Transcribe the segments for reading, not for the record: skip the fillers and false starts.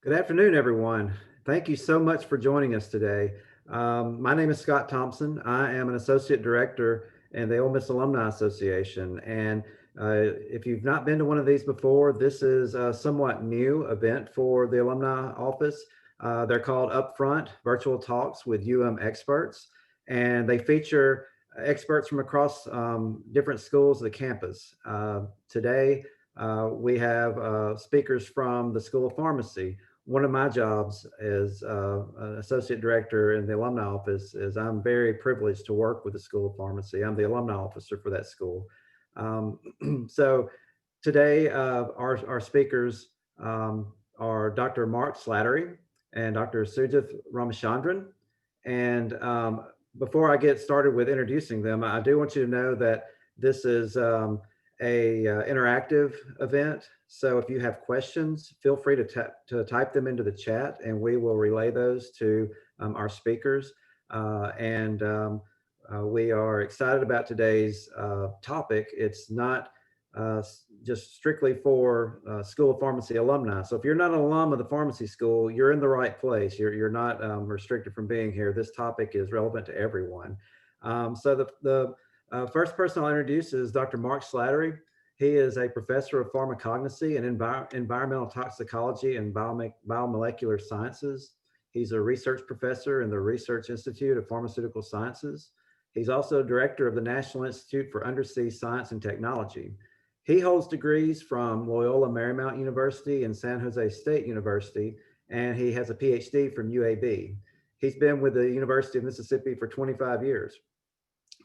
Good afternoon, everyone. Thank you so much for joining us today. My name is Scott Thompson. I am an associate director in the Ole Miss Alumni Association. And if you've not been to one of these before, this is a somewhat new event for the alumni office. They're called Upfront Virtual Talks with experts, and they feature experts from across different schools of the campus. Today, we have speakers from the School of Pharmacy. One of my jobs as an associate director in the alumni office is I'm very privileged to work with the School of Pharmacy. I'm the alumni officer for that school. So today, our speakers are Dr. Marc Slattery and Dr. Sujith Ramachandran. And before I get started with introducing them, I do want you to know that this is a interactive event. So if you have questions, feel free to type them into the chat, and we will relay those to our speakers. We are excited about today's topic. It's not just strictly for School of Pharmacy alumni. So if you're not an alum of the pharmacy school, you're in the right place. You're not restricted from being here. This topic is relevant to everyone. So the first person I'll introduce is Dr. Marc Slattery. He is a professor of pharmacognosy and environmental toxicology and biomolecular sciences. He's a research professor in the Research Institute of Pharmaceutical Sciences. He's also director of the National Institute for Undersea Science and Technology. He holds degrees from Loyola Marymount University and San Jose State University, and he has a PhD from UAB. He's been with the University of Mississippi for 25 years.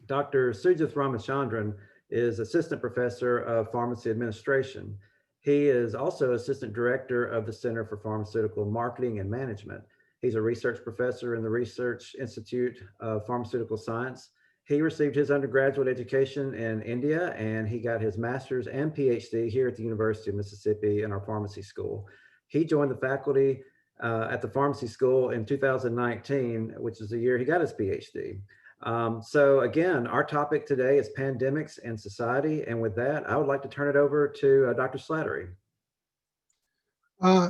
Dr. Sujith Ramachandran is assistant professor of pharmacy administration. He is also assistant director of the Center for Pharmaceutical Marketing and Management. He's a research professor in the Research Institute of Pharmaceutical Science. He received his undergraduate education in India, and he got his master's and PhD here at the University of Mississippi in our pharmacy school. He joined the faculty at the pharmacy school in 2019, which is the year he got his PhD. So again, our topic today is pandemics and society. And with that, I would like to turn it over to Dr. Slattery.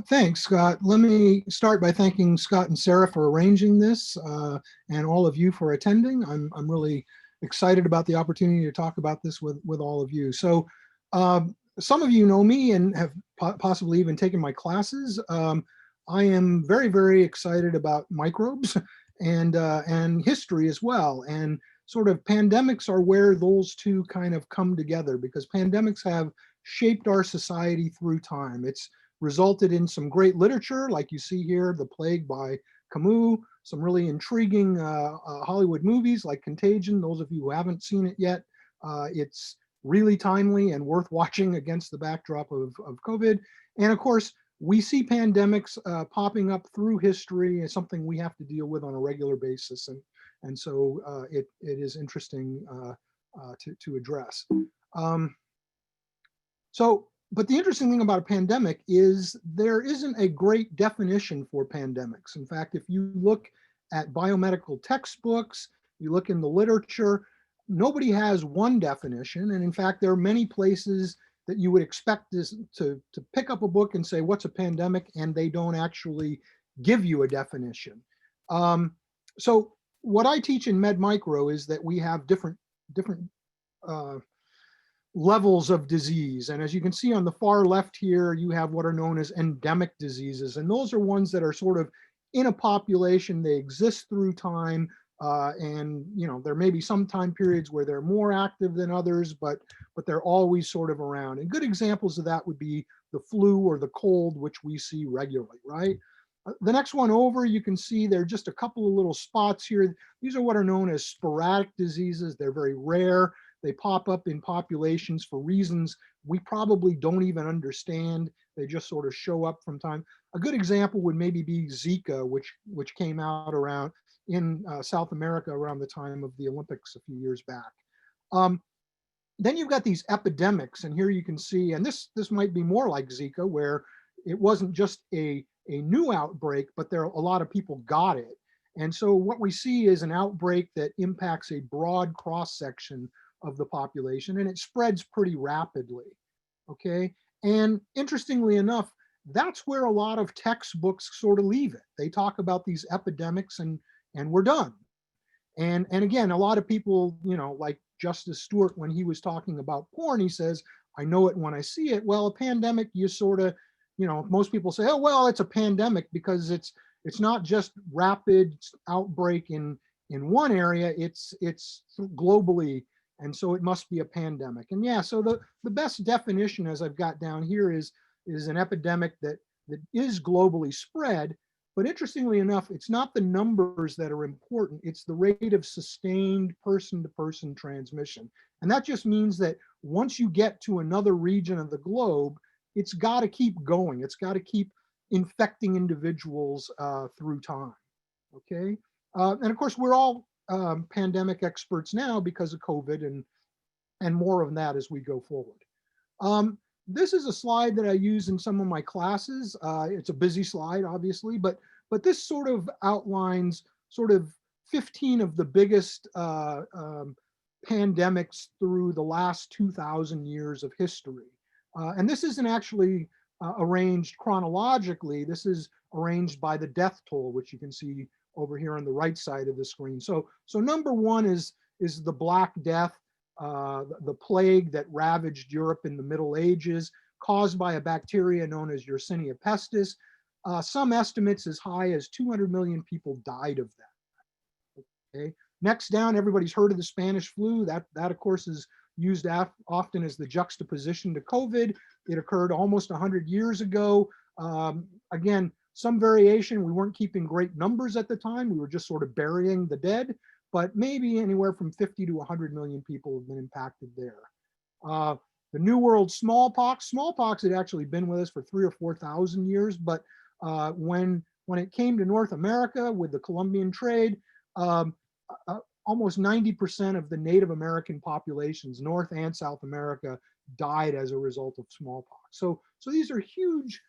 Thanks, Scott. Let me start by thanking Scott and Sarah for arranging this and all of you for attending. I'm really excited about the opportunity to talk about this with all of you. So some of you know me and have possibly even taken my classes. I am very, very excited about microbes and history as well. And sort of pandemics are where those two kind of come together, because pandemics have shaped our society through time. It's resulted in some great literature, like you see here, The Plague by Camus, some really intriguing Hollywood movies like Contagion. Those of you who haven't seen it yet, it's really timely and worth watching against the backdrop of COVID. And of course, we see pandemics popping up through history as something we have to deal with on a regular basis. And so it is interesting to address. But the interesting thing about a pandemic is there isn't a great definition for pandemics. In fact, if you look at biomedical textbooks, you look in the literature, nobody has one definition. And in fact, there are many places that you would expect this to pick up a book and say, what's a pandemic? And they don't actually give you a definition. So what I teach in Med Micro is that we have different levels of disease. And as you can see on the far left here, you have what are known as endemic diseases. And those are ones that are sort of in a population, they exist through time. And there may be some time periods where they're more active than others, but they're always sort of around. And good examples of that would be the flu or the cold, which we see regularly, right? The next one over, you can see there are just a couple of little spots here. These are what are known as sporadic diseases. They're very rare. They pop up in populations for reasons we probably don't even understand. They just sort of show up from time. A good example would maybe be Zika, which came out around in South America around the time of the Olympics a few years back. Then you've got these epidemics, and here you can see, and this might be more like Zika, where it wasn't just a new outbreak, but a lot of people got it. And so what we see is an outbreak that impacts a broad cross-section of the population, and it spreads pretty rapidly, okay? And interestingly enough, that's where a lot of textbooks sort of leave it. They talk about these epidemics and we're done. And again, a lot of people, like Justice Stewart, when he was talking about porn, he says, I know it when I see it. Well, a pandemic, you sort of, most people say, oh, well, it's a pandemic because it's not just rapid outbreak in one area, it's globally. And so it must be a pandemic. And yeah, so the best definition, as I've got down here, is an epidemic that is globally spread. But interestingly enough, it's not the numbers that are important, it's the rate of sustained person-to-person transmission. And that just means that once you get to another region of the globe, it's got to keep going. It's got to keep infecting individuals through time, okay? And of course, we're all pandemic experts now because of COVID, and more of that as we go forward. This is a slide that I use in some of my classes. It's a busy slide, obviously, but this sort of outlines sort of 15 of the biggest pandemics through the last 2,000 years of history. And this isn't actually arranged chronologically. This is arranged by the death toll, which you can see over here on the right side of the screen. So number one is the Black Death. The plague that ravaged Europe in the Middle Ages, caused by a bacteria known as Yersinia pestis. Some estimates as high as 200 million people died of that. Okay. Next down, everybody's heard of the Spanish flu. That of course is used often as the juxtaposition to COVID. It occurred almost 100 years ago. Again, some variation. We weren't keeping great numbers at the time. We were just sort of burying the dead. But maybe anywhere from 50 to 100 million people have been impacted there. The New World smallpox. Smallpox had actually been with us for 3,000 or 4,000 years, but when it came to North America with the Columbian trade, almost 90% of the Native American populations, North and South America, died as a result of smallpox. So these are huge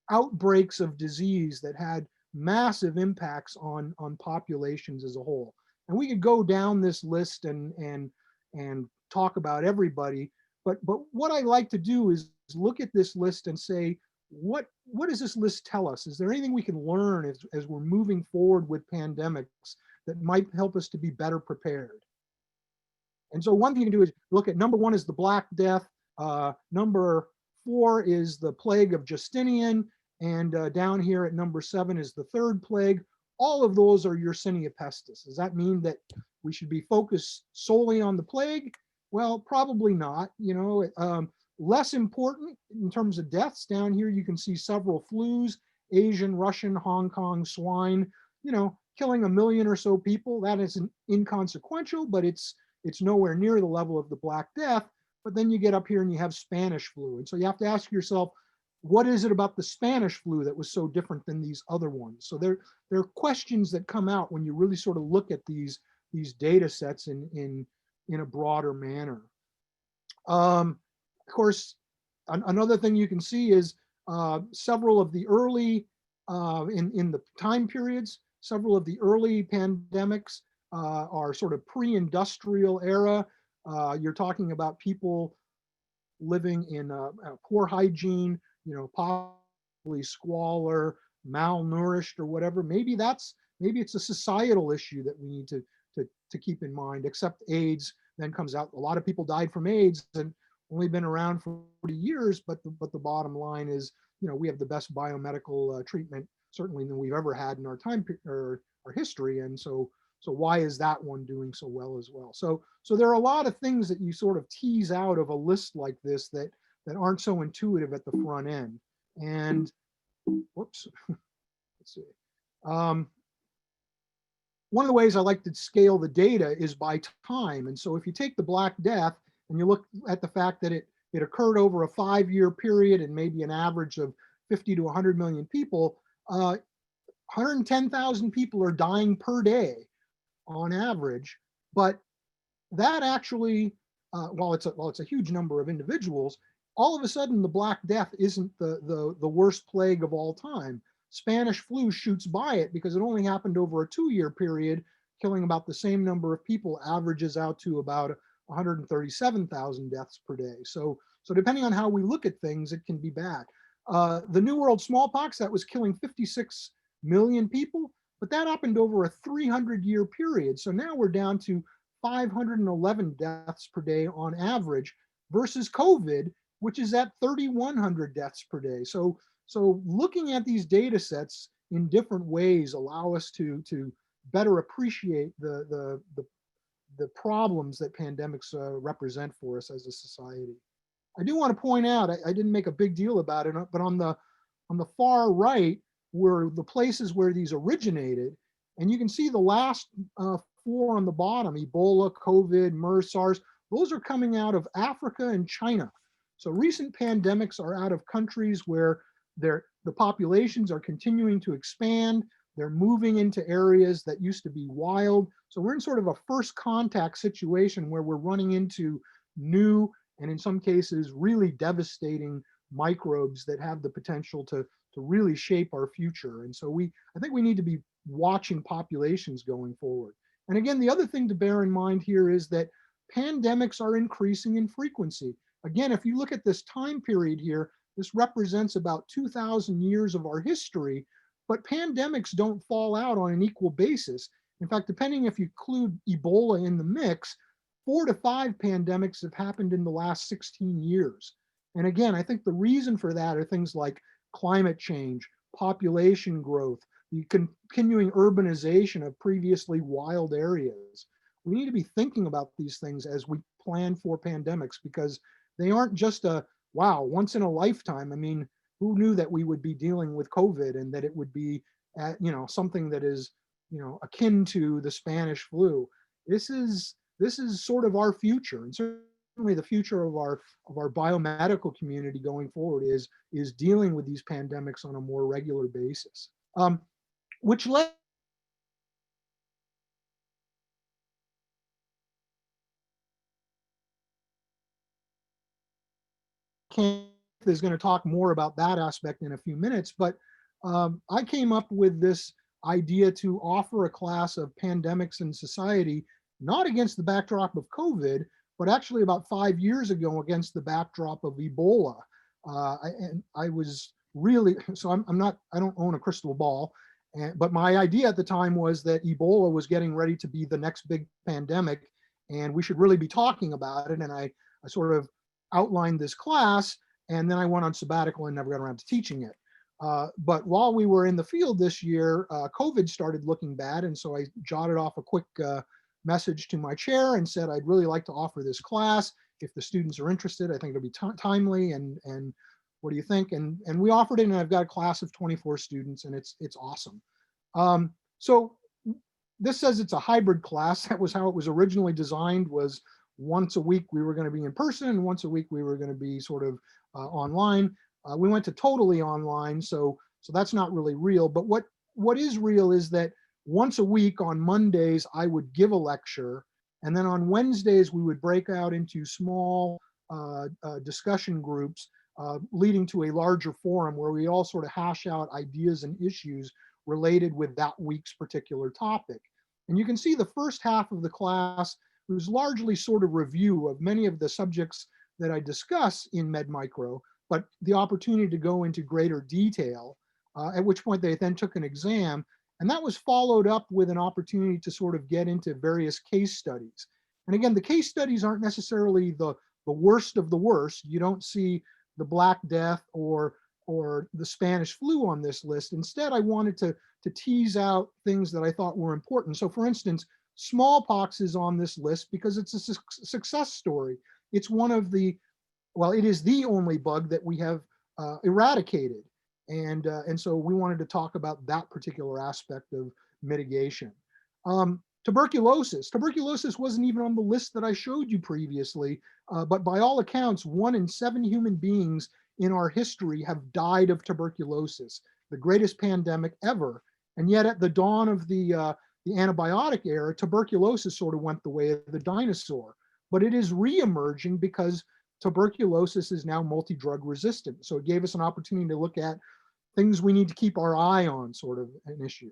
outbreaks of disease that had massive impacts on populations as a whole. And we could go down this list and talk about everybody, but what I like to do is look at this list and say, what does this list tell us? Is there anything we can learn as we're moving forward with pandemics that might help us to be better prepared? And so one thing you can do is look at number one is the Black Death, number 4 is the plague of Justinian, and down here at number 7 is the third plague. All of those are Yersinia pestis. Does that mean that we should be focused solely on the plague? Well, probably not. Less important in terms of deaths, down here you can see several flus, Asian, Russian, Hong Kong swine, killing 1 million or so people. That isn't inconsequential, but it's nowhere near the level of the Black Death. But then you get up here and you have Spanish flu. And so you have to ask yourself, what is it about the Spanish flu that was so different than these other ones? So there are questions that come out when you really sort of look at these data sets in a broader manner. Of course, another thing you can see is several of the early, in the time periods, several of the early pandemics are sort of pre-industrial era. You're talking about people living in poor hygiene, possibly squalor, malnourished or whatever. Maybe it's a societal issue that we need to keep in mind, except AIDS then comes out. A lot of people died from AIDS and only been around for 40 years, but the bottom line is, we have the best biomedical treatment certainly than we've ever had in our time or our history. And so why is that one doing so well as well? So there are a lot of things that you sort of tease out of a list like this that aren't so intuitive at the front end. And whoops, let's see. One of the ways I like to scale the data is by time. And so if you take the Black Death and you look at the fact that it occurred over a 5-year period and maybe an average of 50 to 100 million people, 110,000 people are dying per day on average. But that actually, while it's a huge number of individuals, all of a sudden the Black Death isn't the worst plague of all time. Spanish flu shoots by it because it only happened over a 2-year period, killing about the same number of people, averages out to about 137,000 deaths per day. So depending on how we look at things, it can be bad. The New World smallpox, that was killing 56 million people, but that happened over a 300-year period. So now we're down to 511 deaths per day on average versus COVID, which is at 3,100 deaths per day. So looking at these data sets in different ways allow us to better appreciate the problems that pandemics represent for us as a society. I do want to point out, I didn't make a big deal about it, but on the far right were the places where these originated. And you can see the last four on the bottom, Ebola, COVID, MERS, SARS, those are coming out of Africa and China. So recent pandemics are out of countries where the populations are continuing to expand. They're moving into areas that used to be wild. So we're in sort of a first contact situation where we're running into new and in some cases really devastating microbes that have the potential to really shape our future. And so I think we need to be watching populations going forward. And again, the other thing to bear in mind here is that pandemics are increasing in frequency. Again, if you look at this time period here, this represents about 2,000 years of our history, but pandemics don't fall out on an equal basis. In fact, depending if you include Ebola in the mix, 4 to 5 pandemics have happened in the last 16 years. And again, I think the reason for that are things like climate change, population growth, the continuing urbanization of previously wild areas. We need to be thinking about these things as we plan for pandemics, because they aren't just a, wow, once in a lifetime. I mean, who knew that we would be dealing with COVID and that it would be something that is akin to the Spanish flu. This is sort of our future, and certainly the future of our biomedical community going forward is dealing with these pandemics on a more regular basis. Which led is going to talk more about that aspect in a few minutes, but I came up with this idea to offer a class of pandemics in society, not against the backdrop of COVID, but actually about 5 years ago against the backdrop of Ebola. I was really, so I don't own a crystal ball, but my idea at the time was that Ebola was getting ready to be the next big pandemic, and we should really be talking about it. And I sort of outlined this class, and then I went on sabbatical and never got around to teaching it. But while we were in the field this year, COVID started looking bad, and so I jotted off a quick message to my chair and said, I'd really like to offer this class. If the students are interested, I think it'll be timely, and what do you think? And we offered it, and I've got a class of 24 students, and it's awesome. So this says it's a hybrid class. That was how it was originally designed, was once a week we were going to be in person, and once a week we were going to be sort of online. We went to totally online, so that's not really real. But what is real is that once a week on Mondays, I would give a lecture. And then on Wednesdays, we would break out into small discussion groups, leading to a larger forum where we all sort of hash out ideas and issues related with that week's particular topic. And you can see the first half of the class was largely sort of review of many of the subjects that I discuss in MedMicro, but the opportunity to go into greater detail, at which point they then took an exam. And that was followed up with an opportunity to sort of get into various case studies. And again, the case studies aren't necessarily the worst of the worst. You don't see the Black Death or the Spanish flu on this list. Instead, I wanted to tease out things that I thought were important. So for instance, smallpox is on this list because it's a success story. It's one of the, well, it is the only bug that we have eradicated. And so we wanted to talk about that particular aspect of mitigation. Tuberculosis wasn't even on the list that I showed you previously, but by all accounts, 1 in 7 human beings in our history have died of tuberculosis, the greatest pandemic ever. And yet at the dawn of the antibiotic era, tuberculosis sort of went the way of the dinosaur. But it is re-emerging because tuberculosis is now multi-drug resistant. So it gave us an opportunity to look at things we need to keep our eye on, sort of an issue.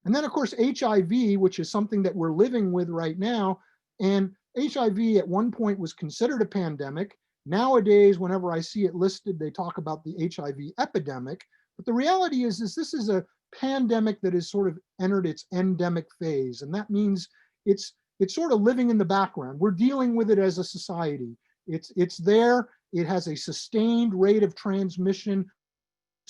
And then of course, HIV, which is something that we're living with right now. And HIV at one point was considered a pandemic. Nowadays, whenever I see it listed, they talk about the HIV epidemic. But the reality is this is a pandemic that has sort of entered its endemic phase. And that means it's sort of living in the background. We're dealing with it as a society. It's there. It has a sustained rate of transmission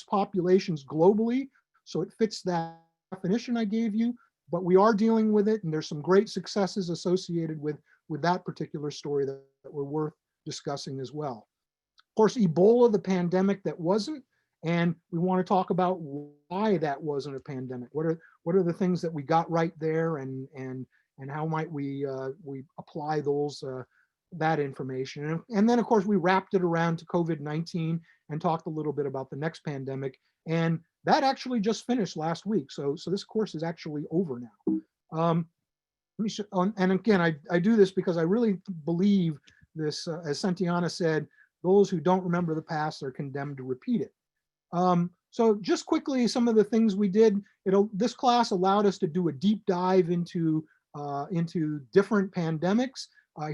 populations globally. So it fits that definition I gave you, but we are dealing with it. And there's some great successes associated with that particular story that were worth discussing as well. Of course, Ebola, the pandemic that wasn't, and we want to talk about why that wasn't a pandemic. What are the things that we got right there, and how might we apply those that information? And then of course we wrapped it around to COVID-19 and talked a little bit about the next pandemic, and that actually just finished last week. So this course is actually over now. Let me show, and again, I do this because I really believe this, as Santiana said, those who don't remember the past are condemned to repeat it. So just quickly, some of the things we did, this class allowed us to do a deep dive into different pandemics.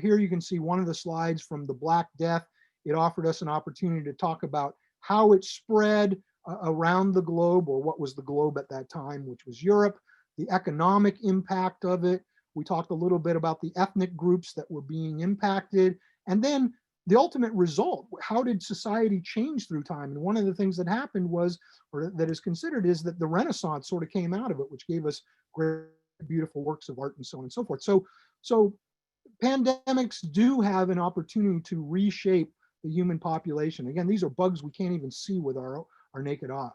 Here you can see one of the slides from the Black Death. It offered us an opportunity to talk about how it spread around the globe, or what was the globe at that time, which was Europe, the economic impact of it. We talked a little bit about the ethnic groups that were being impacted, and then the ultimate result. How did society change through time? And one of the things that happened was, or that is considered, is that the Renaissance sort of came out of it, which gave us great, beautiful works of art and so on and so forth. So pandemics do have an opportunity to reshape the human population. Again, these are bugs we can't even see with our naked eye.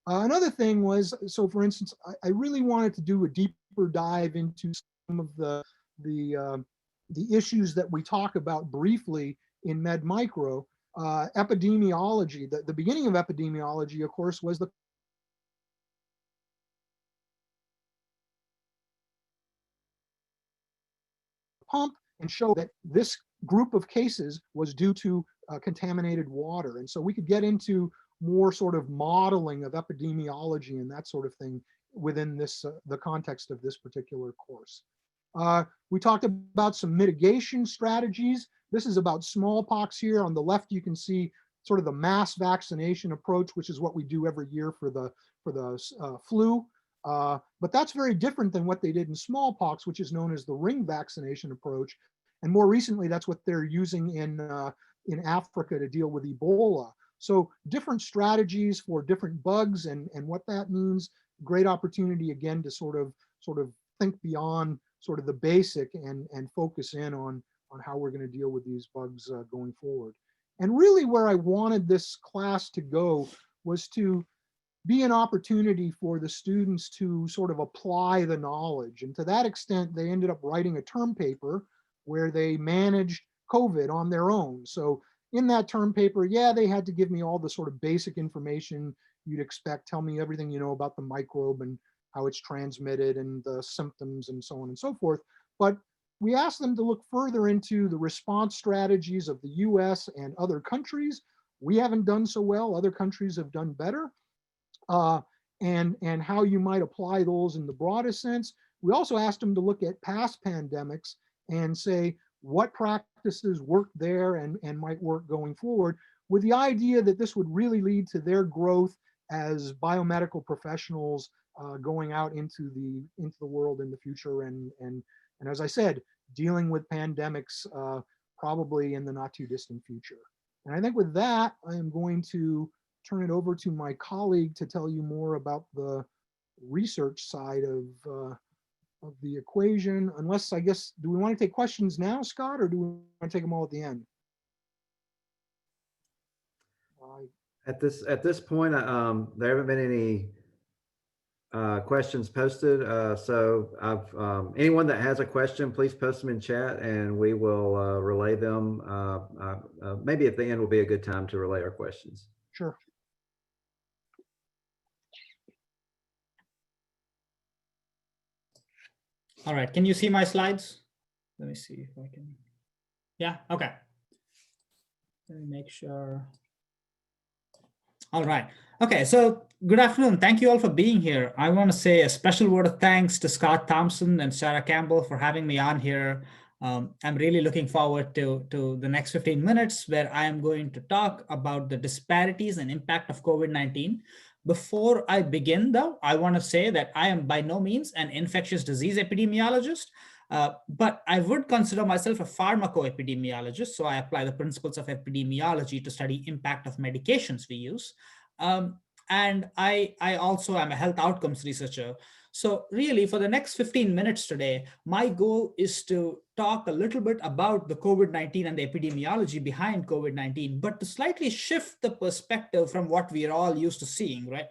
Another thing was, so for instance, I really wanted to do a deeper dive into some of the issues that we talk about briefly in Med Micro. Epidemiology, the beginning of epidemiology, of course, was the pump and show that this group of cases was due to contaminated water. And so we could get into more sort of modeling of epidemiology and that sort of thing within this the context of this particular course. We talked about some mitigation strategies. This is about smallpox here. On the left, you can see sort of the mass vaccination approach, which is what we do every year for the flu. But that's very different than what they did in smallpox, which is known as the ring vaccination approach. And more recently, that's what they're using in Africa to deal with Ebola. So different strategies for different bugs and what that means. Great opportunity again to sort of think beyond sort of the basic and focus in on how we're going to deal with these bugs going forward. And really where I wanted this class to go was to be an opportunity for the students to sort of apply the knowledge. And to that extent, they ended up writing a term paper where they managed COVID on their own. So in that term paper, yeah, they had to give me all the sort of basic information you'd expect, tell me everything you know about the microbe and how it's transmitted and the symptoms and so on and so forth. But we asked them to look further into the response strategies of the US and other countries. We haven't done so well, other countries have done better. And how you might apply those in the broadest sense. We also asked them to look at past pandemics and say what practices worked there and might work going forward, with the idea that this would really lead to their growth as biomedical professionals going out into the world in the future, and as I said, dealing with pandemics probably in the not too distant future. And I think with that, I am going to turn it over to my colleague to tell you more about the research side of the equation. Unless, I guess, do we want to take questions now, Scott, or do we want to take them all at the end? At this point, there haven't been any questions posted. So anyone that has a question, please post them in chat and we will relay them. Maybe at the end will be a good time to relay our questions. Sure. All right, can you see my slides? Let me see if I can. Yeah, okay. Let me make sure. All right, okay, so good afternoon. Thank you all for being here. I want to say a special word of thanks to Scott Thompson and Sarah Campbell for having me on here. I'm really looking forward to the next 15 minutes where I am going to talk about the disparities and impact of COVID-19. Before I begin, though, I want to say that I am by no means an infectious disease epidemiologist, but I would consider myself a pharmacoepidemiologist. So I apply the principles of epidemiology to study impact of medications we use. And I also am a health outcomes researcher. So really, for the next 15 minutes today, my goal is to talk a little bit about the COVID-19 and the epidemiology behind COVID-19, but to slightly shift the perspective from what we are all used to seeing, right?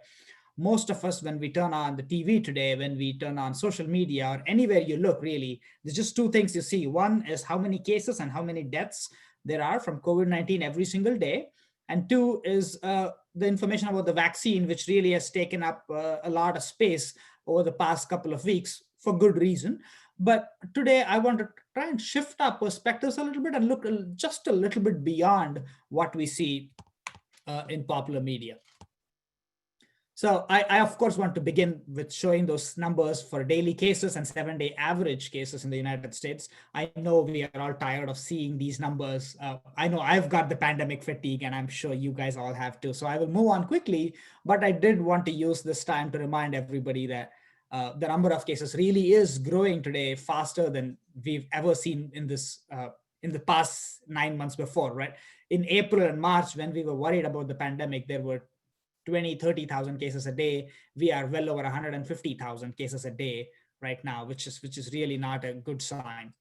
Most of us, when we turn on the TV today, when we turn on social media or anywhere you look, really, there's just two things you see. One is how many cases and how many deaths there are from COVID-19 every single day. And two is the information about the vaccine, which really has taken up a lot of space over the past couple of weeks for good reason. But today I want to try and shift our perspectives a little bit and look just a little bit beyond what we see in popular media. So I of course want to begin with showing those numbers for daily cases and 7-day average cases in the United States. I know we are all tired of seeing these numbers. I know I've got the pandemic fatigue, and I'm sure you guys all have too. So I will move on quickly, but I did want to use this time to remind everybody that the number of cases really is growing today faster than we've ever seen in this in the past 9 months before, right? In April and March, when we were worried about the pandemic, there were 20, 30,000 cases a day. We are well over 150,000 cases a day right now, which is really not a good sign.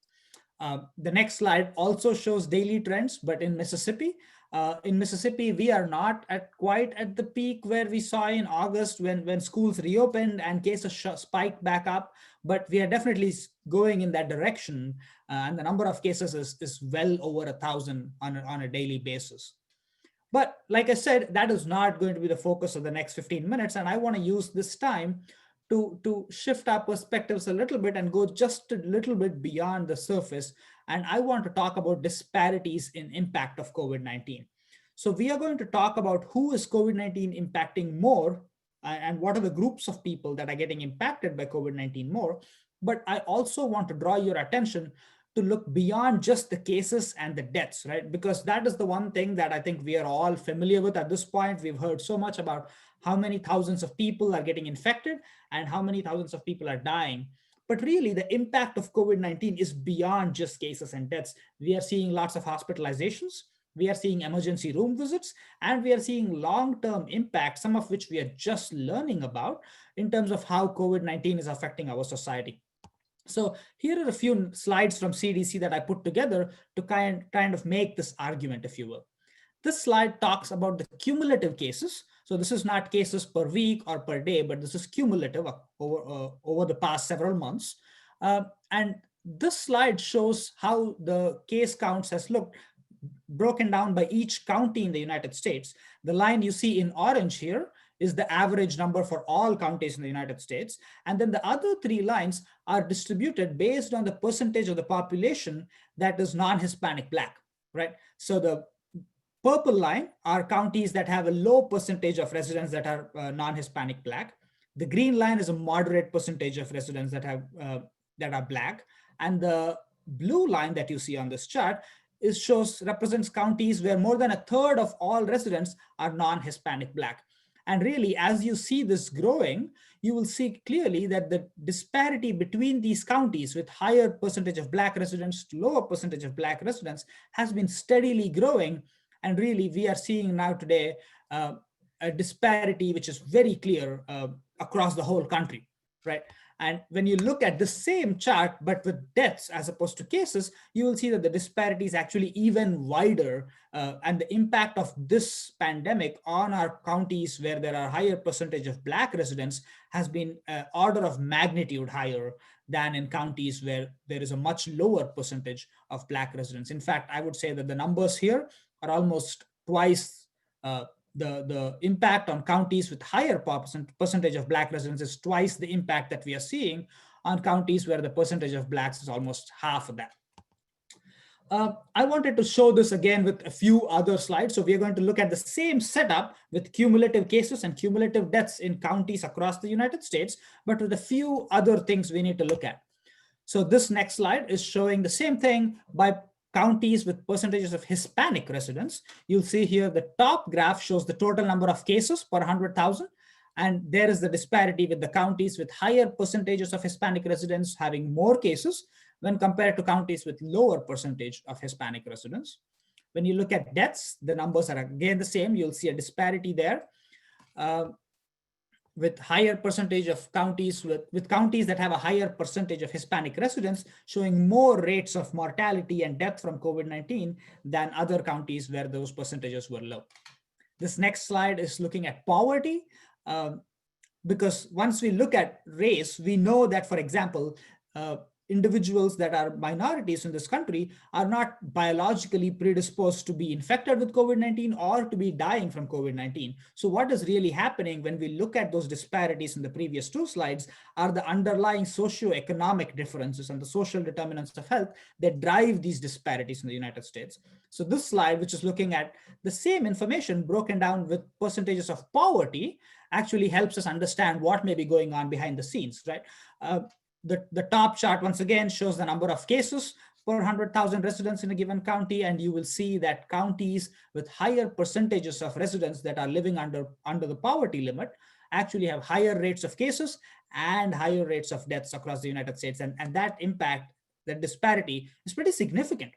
The next slide also shows daily trends, but in Mississippi, we are not quite at the peak where we saw in August when schools reopened and cases spiked back up, but we are definitely going in that direction. And the number of cases is well over 1,000 on a daily basis. But like I said, that is not going to be the focus of the next 15 minutes. And I want to use this time to shift our perspectives a little bit and go just a little bit beyond the surface. And I want to talk about disparities in impact of COVID-19. So we are going to talk about who is COVID-19 impacting more and what are the groups of people that are getting impacted by COVID-19 more. But I also want to draw your attention to look beyond just the cases and the deaths, right? Because that is the one thing that I think we are all familiar with at this point. We've heard so much about how many thousands of people are getting infected and how many thousands of people are dying. But really, the impact of COVID-19 is beyond just cases and deaths. We are seeing lots of hospitalizations. We are seeing emergency room visits, and we are seeing long-term impact, some of which we are just learning about in terms of how COVID-19 is affecting our society. So here are a few slides from CDC that I put together to kind of make this argument, if you will. This slide talks about the cumulative cases. So this is not cases per week or per day, but this is cumulative over the past several months. And this slide shows how the case counts has looked broken down by each county in the United States. The line you see in orange here is the average number for all counties in the United States. And then the other three lines are distributed based on the percentage of the population that is non-Hispanic Black, right? So the purple line are counties that have a low percentage of residents that are non-Hispanic Black. The green line is a moderate percentage of residents that are Black. And the blue line that you see on this chart represents counties where more than a third of all residents are non-Hispanic Black. And really, as you see this growing, you will see clearly that the disparity between these counties with higher percentage of Black residents to lower percentage of Black residents has been steadily growing. And really, we are seeing now today a disparity which is very clear across the whole country, right? And when you look at the same chart, but with deaths as opposed to cases, you will see that the disparity is actually even wider. And the impact of this pandemic on our counties where there are higher percentage of Black residents has been order of magnitude higher than in counties where there is a much lower percentage of Black residents. In fact, I would say that the numbers here are almost twice the impact on counties with higher percentage of Black residents is twice the impact that we are seeing on counties where the percentage of Blacks is almost half of that. I wanted to show this again with a few other slides. So we are going to look at the same setup with cumulative cases and cumulative deaths in counties across the United States, but with a few other things we need to look at. So this next slide is showing the same thing by counties with percentages of Hispanic residents. You'll see here the top graph shows the total number of cases per 100,000. And there is the disparity with the counties with higher percentages of Hispanic residents having more cases when compared to counties with lower percentage of Hispanic residents. When you look at deaths, the numbers are again the same. You'll see a disparity there. With higher percentage of counties, with counties that have a higher percentage of Hispanic residents showing more rates of mortality and death from COVID-19 than other counties where those percentages were low. This next slide is looking at poverty, because once we look at race, we know that, for example, individuals that are minorities in this country are not biologically predisposed to be infected with COVID-19 or to be dying from COVID-19. So what is really happening when we look at those disparities in the previous two slides are the underlying socioeconomic differences and the social determinants of health that drive these disparities in the United States. So this slide, which is looking at the same information broken down with percentages of poverty, actually helps us understand what may be going on behind the scenes, right? The top chart once again shows the number of cases per 100,000 residents in a given county, and you will see that counties with higher percentages of residents that are living under the poverty limit actually have higher rates of cases and higher rates of deaths across the United States, and that impact, that disparity is pretty significant.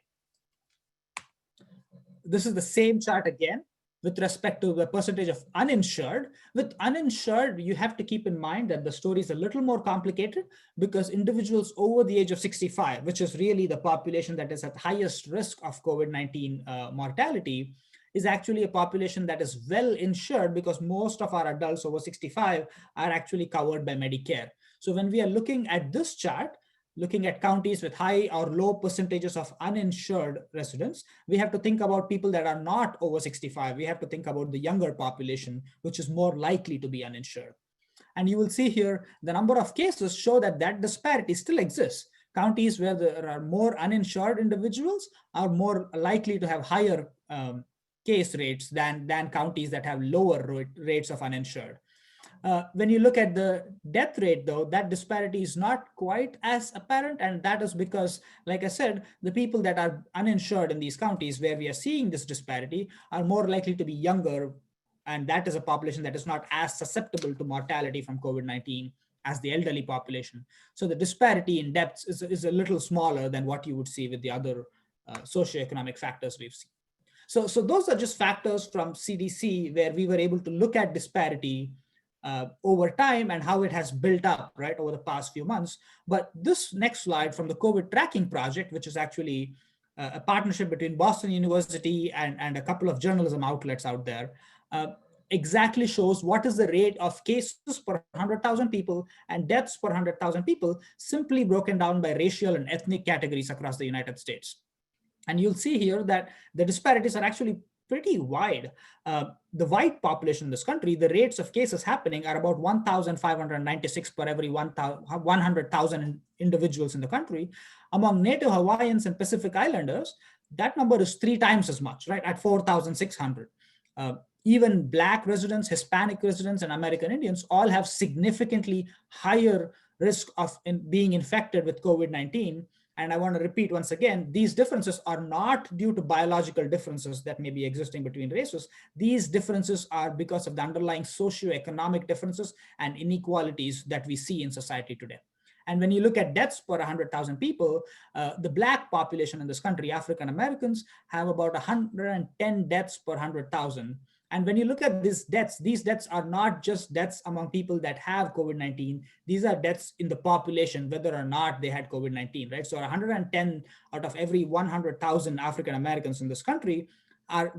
This is the same chart again with respect to the percentage of uninsured. With uninsured, you have to keep in mind that the story is a little more complicated because individuals over the age of 65, which is really the population that is at highest risk of COVID-19 mortality, is actually a population that is well insured because most of our adults over 65 are actually covered by Medicare. So when we are looking at this chart, looking at counties with high or low percentages of uninsured residents, we have to think about people that are not over 65. We have to think about the younger population, which is more likely to be uninsured. And you will see here, the number of cases show that that disparity still exists. Counties where there are more uninsured individuals are more likely to have higher case rates than counties that have lower rates of uninsured. When you look at the death rate, though, that disparity is not quite as apparent. And that is because, like I said, the people that are uninsured in these counties where we are seeing this disparity are more likely to be younger. And that is a population that is not as susceptible to mortality from COVID-19 as the elderly population. So the disparity in deaths is a little smaller than what you would see with the other socioeconomic factors we've seen. So those are just factors from CDC where we were able to look at disparity over time and how it has built up, right, over the past few months. But this next slide from the COVID tracking project, which is actually a partnership between Boston University and a couple of journalism outlets out there, exactly shows what is the rate of cases per 100,000 people and deaths per 100,000 people, simply broken down by racial and ethnic categories across the United States. And you'll see here that the disparities are actually pretty wide. The white population in this country, the rates of cases happening are about 1,596 per every 100,000 individuals in the country. Among Native Hawaiians and Pacific Islanders, that number is 3 times as much, right, at 4,600. Even Black residents, Hispanic residents, and American Indians all have significantly higher risk of being infected with COVID-19. And I want to repeat once again, these differences are not due to biological differences that may be existing between races. These differences are because of the underlying socioeconomic differences and inequalities that we see in society today. And when you look at deaths per 100,000 people, the Black population in this country, African Americans, have about 110 deaths per 100,000. And when you look at these deaths are not just deaths among people that have COVID-19. These are deaths in the population, whether or not they had COVID-19, right? So 110 out of every 100,000 African Americans in this country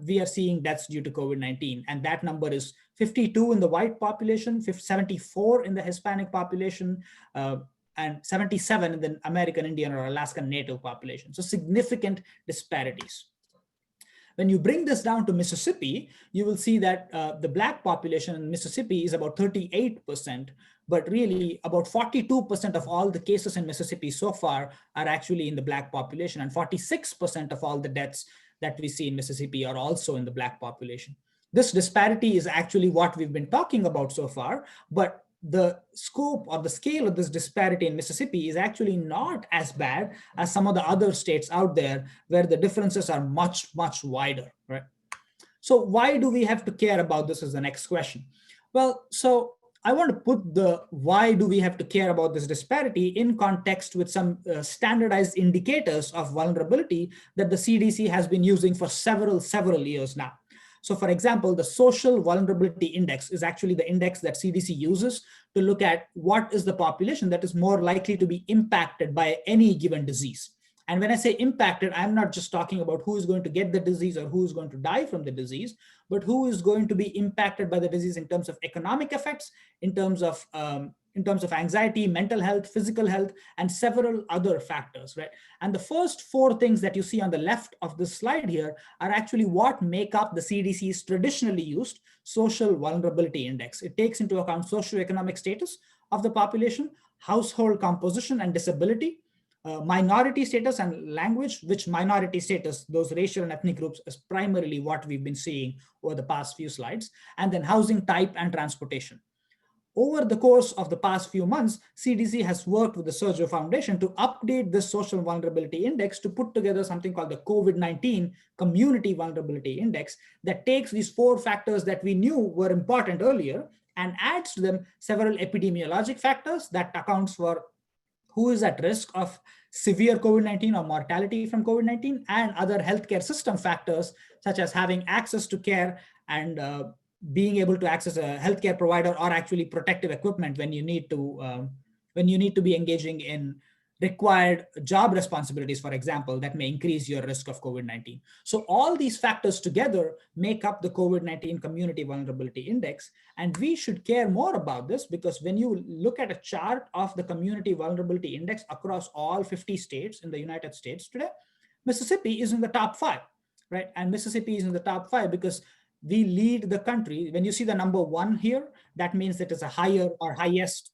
we are seeing deaths due to COVID-19. And that number is 52 in the white population, 74 in the Hispanic population, and 77 in the American Indian or Alaskan Native population. So significant disparities. When you bring this down to Mississippi, you will see that the Black population in Mississippi is about 38%, but really about 42% of all the cases in Mississippi so far are actually in the Black population, and 46% of all the deaths that we see in Mississippi are also in the Black population. This disparity is actually what we've been talking about so far, but the scope or the scale of this disparity in Mississippi is actually not as bad as some of the other states out there where the differences are much, much wider, right? So why do we have to care about this is the next question. Well, so I want to put the why do we have to care about this disparity in context with some standardized indicators of vulnerability that the CDC has been using for several years now. So for example, the social vulnerability index is actually the index that CDC uses to look at what is the population that is more likely to be impacted by any given disease. And when I say impacted, I'm not just talking about who is going to get the disease or who is going to die from the disease, but who is going to be impacted by the disease in terms of economic effects, in terms of anxiety, mental health, physical health, and several other factors, right? And the first four things that you see on the left of this slide here are actually what make up the CDC's traditionally used social vulnerability index. It takes into account socioeconomic status of the population, household composition and disability, minority status and language, which minority status, those racial and ethnic groups, is primarily what we've been seeing over the past few slides, and then housing type and transportation. Over the course of the past few months, CDC has worked with the Sergio Foundation to update this social vulnerability index to put together something called the COVID-19 Community Vulnerability Index that takes these four factors that we knew were important earlier and adds to them several epidemiologic factors that accounts for who is at risk of severe COVID-19 or mortality from COVID-19, and other healthcare system factors, such as having access to care and being able to access a healthcare provider or actually protective equipment when you need to be engaging in required job responsibilities, for example, that may increase your risk of COVID-19. So all these factors together make up the COVID-19 Community Vulnerability Index. And we should care more about this because when you look at a chart of the Community Vulnerability Index across all 50 states in the United States today, Mississippi is in the top 5, right? And Mississippi is in the top 5 because we lead the country. When you see the number 1 here, that means that it's a higher or highest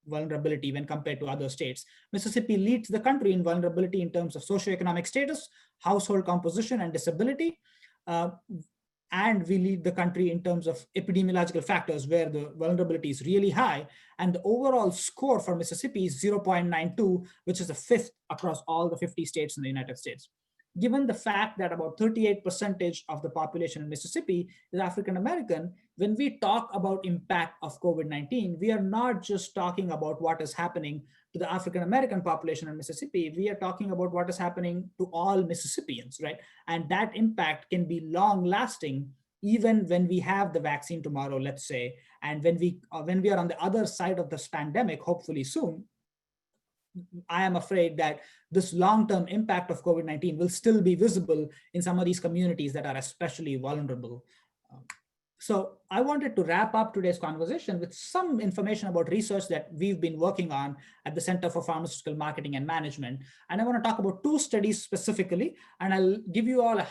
vulnerability when compared to other states. Mississippi leads the country in vulnerability in terms of socioeconomic status, household composition, and disability. And we lead the country in terms of epidemiological factors where the vulnerability is really high. And the overall score for Mississippi is 0.92, which is the 5th across all the 50 states in the United States. Given the fact that about 38% of the population in Mississippi is African American, when we talk about impact of COVID-19, we are not just talking about what is happening to the African American population in Mississippi, we are talking about what is happening to all Mississippians, right? And that impact can be long lasting even when we have the vaccine tomorrow, let's say, and when we are on the other side of this pandemic, hopefully soon. I am afraid that this long-term impact of COVID-19 will still be visible in some of these communities that are especially vulnerable. So I wanted to wrap up today's conversation with some information about research that we've been working on at the Center for Pharmaceutical Marketing and Management. And I want to talk about 2 studies specifically, and I'll give you all a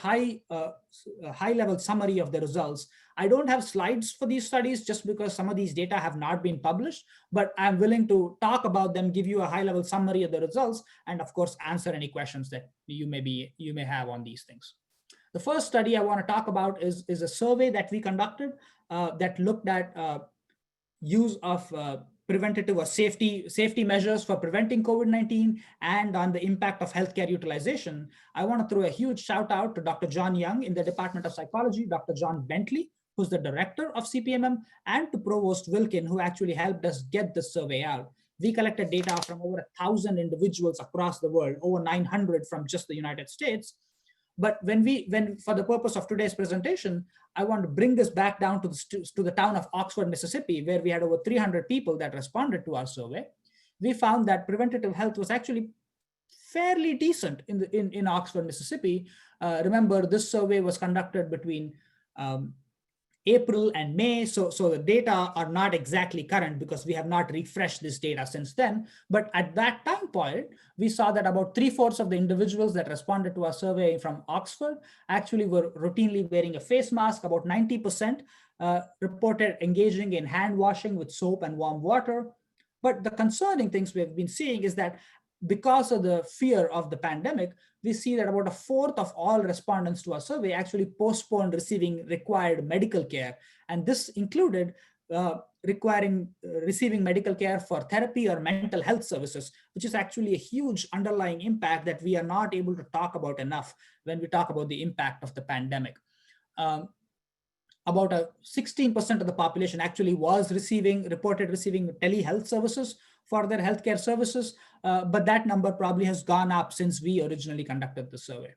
high-level summary of the results. I don't have slides for these studies just because some of these data have not been published, but I'm willing to talk about them, give you a high-level summary of the results, and of course, answer any questions that you may have on these things. The first study I want to talk about is a survey that we conducted that looked at use of preventative or safety measures for preventing COVID-19 and on the impact of healthcare utilization. I want to throw a huge shout out to Dr. John Young in the Department of Psychology, Dr. John Bentley, who's the director of CPMM, and to Provost Wilkin, who actually helped us get this survey out. We collected data from over 1,000 individuals across the world, over 900 from just the United States. But when for the purpose of today's presentation, I want to bring this back down to the town of Oxford, Mississippi, where we had over 300 people that responded to our survey. We found that preventative health was actually fairly decent in Oxford, Mississippi. Remember, this survey was conducted between April and May, so the data are not exactly current because we have not refreshed this data since then. But at that time point, we saw that about 3/4 of the individuals that responded to our survey from Oxford actually were routinely wearing a face mask. About 90% reported engaging in hand washing with soap and warm water. But the concerning things we've been seeing is that because of the fear of the pandemic, we see that about 1/4 of all respondents to our survey actually postponed receiving required medical care. And this included receiving medical care for therapy or mental health services, which is actually a huge underlying impact that we are not able to talk about enough when we talk about the impact of the pandemic. About 16% of the population actually was reported receiving telehealth services for their healthcare services, but that number probably has gone up since we originally conducted the survey.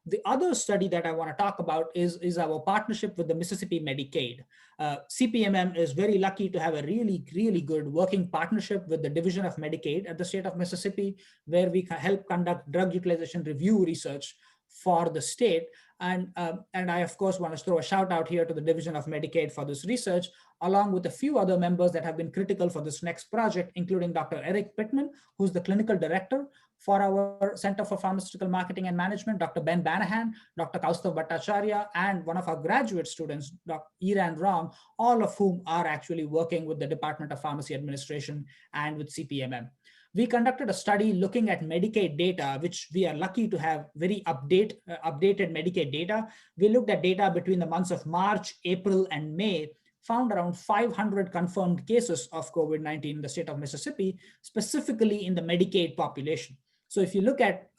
The other study that I want to talk about is our partnership with the Mississippi Medicaid. CPMM is very lucky to have a really, really good working partnership with the Division of Medicaid at the state of Mississippi, where we help conduct drug utilization review research for the state. And I, of course, want to throw a shout out here to the Division of Medicaid for this research, along with a few other members that have been critical for this next project, including Dr. Eric Pittman, who's the clinical director for our Center for Pharmaceutical Marketing and Management, Dr. Ben Banahan, Dr. Kaustav Bhattacharya, and one of our graduate students, Dr. Iran Ram, all of whom are actually working with the Department of Pharmacy Administration and with CPMM. We conducted a study looking at Medicaid data, which we are lucky to have very updated Medicaid data. We looked at data between the months of March, April, and May, found around 500 confirmed cases of COVID-19 in the state of Mississippi, specifically in the Medicaid population. So if you look at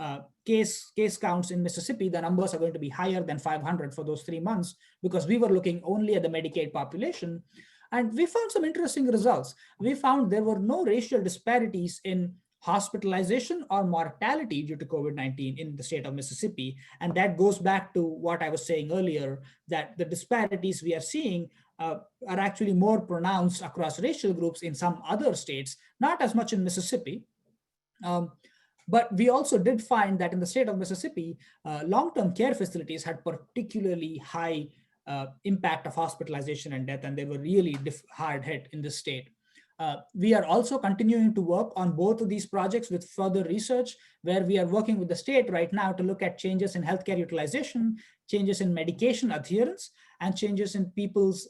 case counts in Mississippi, the numbers are going to be higher than 500 for those 3 months, because we were looking only at the Medicaid population. And we found some interesting results. We found there were no racial disparities in hospitalization or mortality due to COVID-19 in the state of Mississippi. And that goes back to what I was saying earlier, that the disparities we are seeing are actually more pronounced across racial groups in some other states, not as much in Mississippi. But we also did find that in the state of Mississippi, long-term care facilities had particularly high impact of hospitalization and death, and they were really hard hit in this state. We are also continuing to work on both of these projects with further research, where we are working with the state right now to look at changes in healthcare utilization, changes in medication adherence, and changes in people's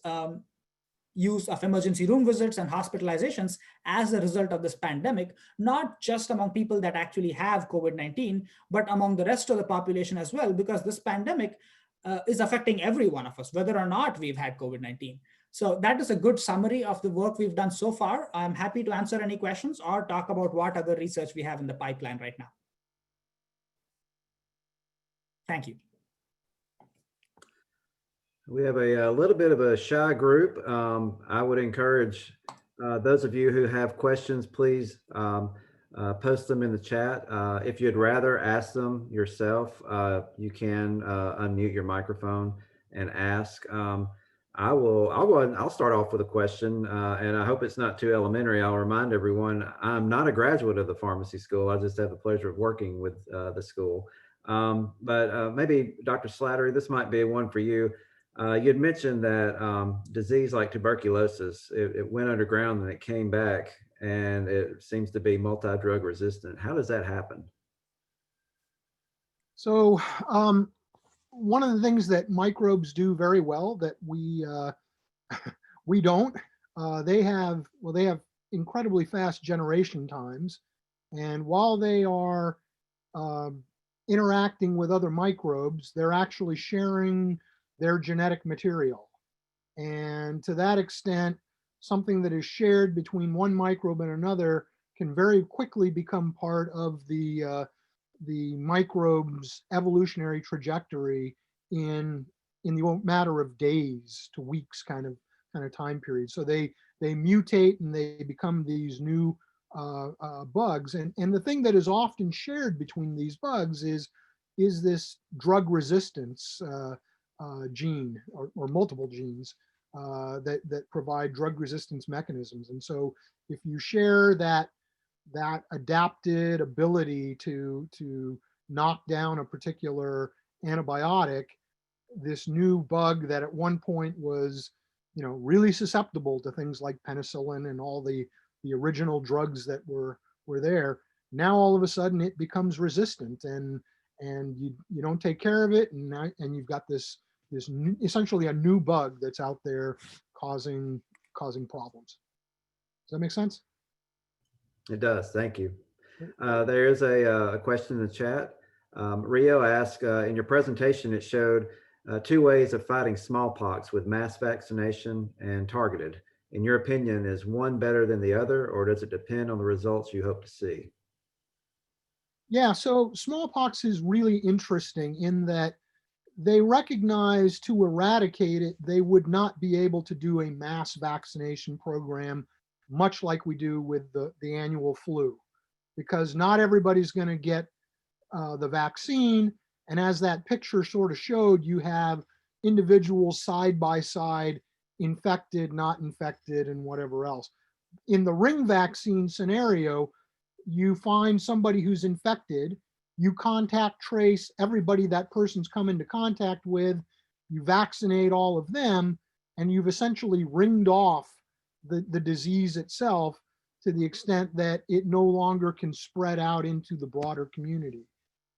use of emergency room visits and hospitalizations as a result of this pandemic, not just among people that actually have COVID-19, but among the rest of the population as well, because this pandemic is affecting every one of us, whether or not we've had COVID-19. So that is a good summary of the work we've done so far. I'm happy to answer any questions or talk about what other research we have in the pipeline right now. Thank you. We have a little bit of a shy group. I would encourage those of you who have questions, please post them in the chat. If you'd rather ask them yourself, you can unmute your microphone and ask. I'll start off with a question, and I hope it's not too elementary. I'll remind everyone, I'm not a graduate of the pharmacy school. I just have the pleasure of working with the school. But maybe Dr. Slattery, this might be one for you. You had mentioned that disease like tuberculosis, it went underground and it came back, and it seems to be multi-drug resistant. How does that happen? So one of the things that microbes do very well that we we don't, they have incredibly fast generation times, and while they are interacting with other microbes, they're actually sharing their genetic material. And to that extent, something that is shared between one microbe and another can very quickly become part of the microbe's evolutionary trajectory in the matter of days to weeks kind of time period. So they mutate and they become these new bugs. And the thing that is often shared between these bugs is this drug resistance gene or multiple genes that provide drug resistance mechanisms. And so if you share that adapted ability to knock down a particular antibiotic, this new bug that at one point was, really susceptible to things like penicillin and all the original drugs that were there, now all of a sudden it becomes resistant, and you don't take care of it, and you've got this essentially a new bug that's out there causing problems. Does that make sense? It does. Thank you. There is a question in the chat. Rio asked, in your presentation, it showed 2 ways of fighting smallpox with mass vaccination and targeted. in your opinion, is one better than the other, or does it depend on the results you hope to see? Yeah, so smallpox is really interesting in that they recognize to eradicate it, they would not be able to do a mass vaccination program, much like we do with the annual flu, because not everybody's going to get the vaccine. And as that picture sort of showed, you have individuals side by side, infected, not infected, and whatever else. In the ring vaccine scenario, you find somebody who's infected, you contact trace everybody that person's come into contact with, you vaccinate all of them, and you've essentially ringed off the disease itself to the extent that it no longer can spread out into the broader community.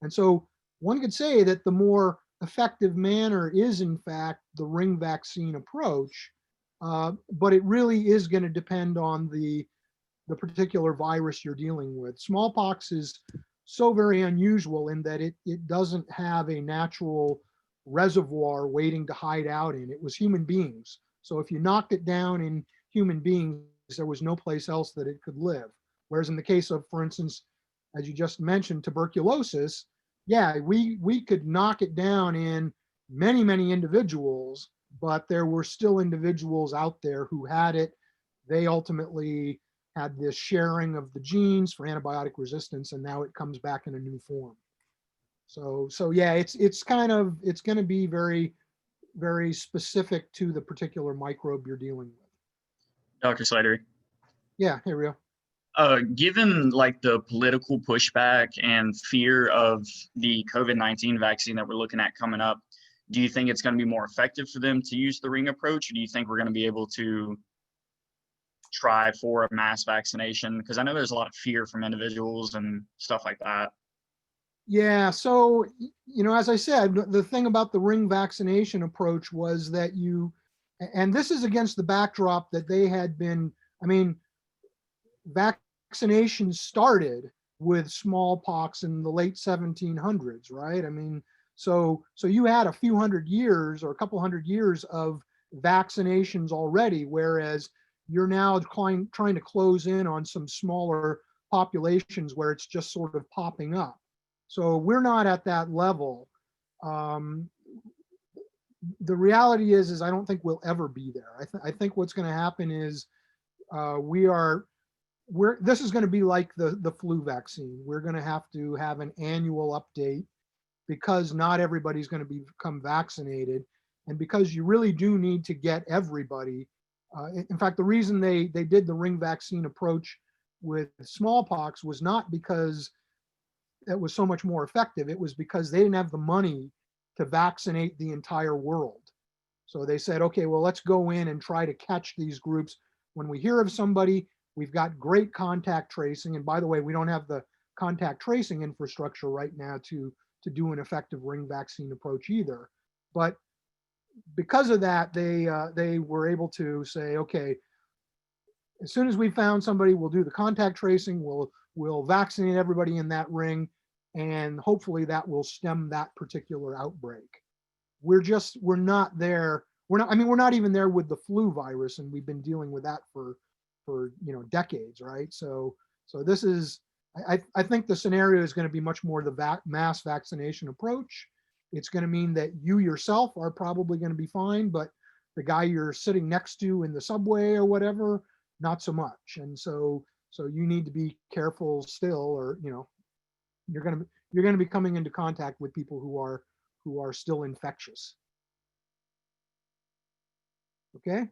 And so one could say that the more effective manner is in fact the ring vaccine approach, but it really is going to depend on the particular virus you're dealing with. Smallpox is so very unusual in that it doesn't have a natural reservoir waiting to hide out in. It was human beings. So if you knocked it down in human beings, there was no place else that it could live. Whereas in the case of, for instance, as you just mentioned, tuberculosis, yeah, we could knock it down in many, many individuals, but there were still individuals out there who had it. They ultimately had this sharing of the genes for antibiotic resistance, and now it comes back in a new form. So yeah, it's going to be very, very specific to the particular microbe you're dealing with. Dr. Slattery. Yeah, hey Rio. Given like the political pushback and fear of the COVID-19 vaccine that we're looking at coming up, do you think it's going to be more effective for them to use the ring approach, or do you think we're going to be able to try for a mass vaccination? Because I know there's a lot of fear from individuals and stuff like that. Yeah, so, as I said, the thing about the ring vaccination approach was that and this is against the backdrop that they had been, vaccination started with smallpox in the late 1700s, right? So you had a few hundred years or a couple hundred years of vaccinations already, whereas you're now trying to close in on some smaller populations where it's just sort of popping up. So we're not at that level. The reality is I don't think we'll ever be there. I think what's going to happen is this is going to be like the flu vaccine. We're going to have an annual update because not everybody's going to become vaccinated, and because you really do need to get everybody. In fact, the reason they did the ring vaccine approach with smallpox was not because it was so much more effective. It was because they didn't have the money to vaccinate the entire world. So they said, okay, well, let's go in and try to catch these groups. When we hear of somebody, we've got great contact tracing. And by the way, we don't have the contact tracing infrastructure right now to do an effective ring vaccine approach either. But because of that, they were able to say, okay, as soon as we found somebody, we'll do the contact tracing, we'll vaccinate everybody in that ring, and hopefully that will stem that particular outbreak. We're not there. We're not even there with the flu virus, and we've been dealing with that for decades, right? So this is, I think the scenario is going to be much more the mass vaccination approach. It's going to mean that you yourself are probably going to be fine, but the guy you're sitting next to in the subway or whatever, not so much. And so you need to be careful still, or you're going to be coming into contact with people who are still infectious. Okay.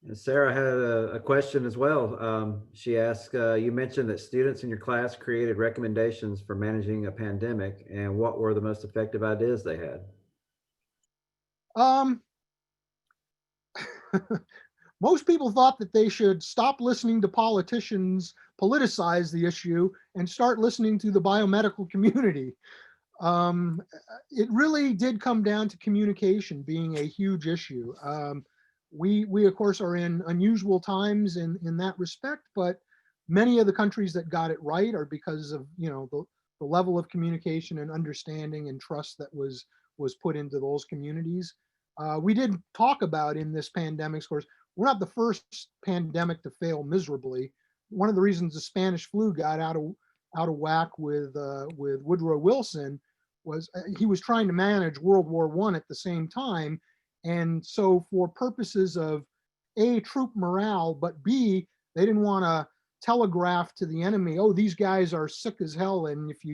And Sarah had a question as well. She asked, you mentioned that students in your class created recommendations for managing a pandemic, and what were the most effective ideas they had? Most people thought that they should stop listening to politicians politicize the issue and start listening to the biomedical community. It really did come down to communication being a huge issue. We of course are in unusual times in that respect, but many of the countries that got it right are because of the level of communication and understanding and trust that was put into those communities. We did talk about in this pandemic, of course, we're not the first pandemic to fail miserably. One of the reasons the Spanish flu got out of whack with Woodrow Wilson was he was trying to manage World War I at the same time. And so for purposes of A, troop morale, but B, they didn't want to telegraph to the enemy, oh, these guys are sick as hell, and if